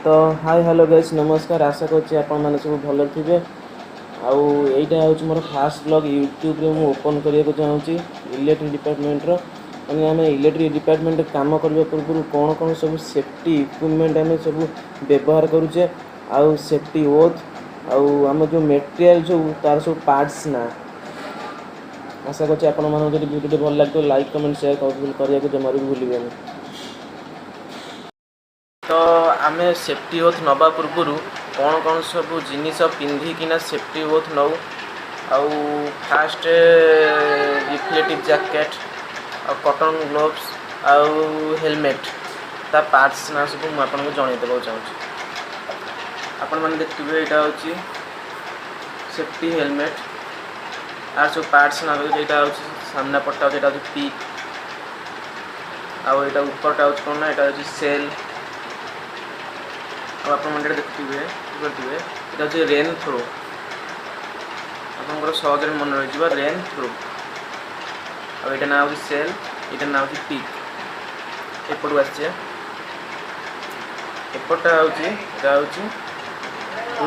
तो hi hello guys नमस्कार आशा करछि आपण माने सब भलो थिबे। आउ एइटा होछि मोर फास्ट ब्लॉग यूट्यूब रे मु ओपन करिया को चाहूछि इलेक्ट्रिक डिपार्टमेंट रो। माने आमे इलेक्ट्रिक डिपार्टमेंट काम करबे पूर्व कोन कोन सब सेफ्टी इक्विपमेंट आमे सब व्यवहार करूचे आउ सेफ्टी ओथ आउ हम जो मटेरियल जो तार सब पार्ट्स ना आशा करछि आपण माने जदि वीडियो भल लागतो लाइक कमेंट शेयर करिया को जमारू भूलिबेनी। तो आमे सेफ्टी ओथ नबा पूर्व कौन कौन सब जिनिस पिंधिकिना सेफ्टी ओथ नौ आउ फास्ट रिफ्लेक्टिव जैकेट आ कॉटन ग्लोव्स आउ हेलमेट ता पार्ट्स ना सब मु आपन को जणै देबो चाहूछी। आपण माने देखिबे एटा होची सेफ्टी हेलमेट आ सब पार्ट्स ना एटा होची सामना पट्टा एटा होची पीक आउ एटा ऊपरटा होची कोन ना एटा होची सेल आप देखिए ये रेन थ्रो आप सहज मन रही रेन थ्रो आईटा ना हूँ सेल यहाँ ना हूँ पिक एपटू आसपटा हूँ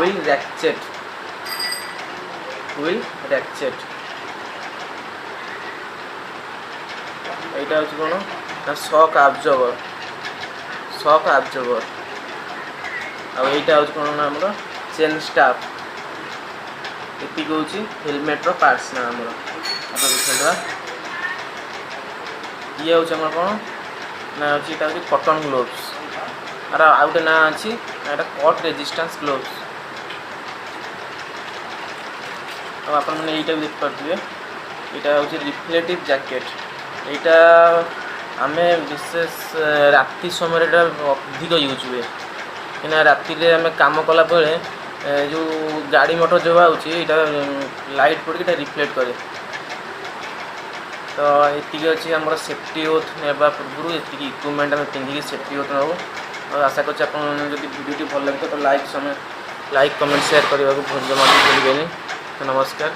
व्हील रैक्चेट यहाँ हूँ कौन ना शॉक एब्जॉर्बर आईटा हूँ कौन ना आमर चेन स्टाफ ये हूँ हेलमेट रो पार्ट्स ना आमर देखा ये हूँ आम कौन ना हूँ कॉटन ग्लोव्स आर आउ गोटे ना अच्छी कट रेजिस्टेंस ग्लोव्स आप भी देखिपे यहाँ हूँ रिफ्लेक्टिव जैकेट यहाँ आमे विशेष राति समय अधिक यूज हुए कि राति रे आमे काम कला बेले जो गाड़ी मोटर जो आउची लाइट पड़ के रिफ्लेक्ट करे। तो ये अच्छी आम सेफ्टी ओथ नेबा पूर्व ये इक्विपमेंट आम पिंधिकी सेफ्टी ओथ नौ। आशा करछि आपन जदि वीडियो भल लगे तो लाइक कमेंट शेयर करने को जमा भूलिबेनी। तो नमस्कार।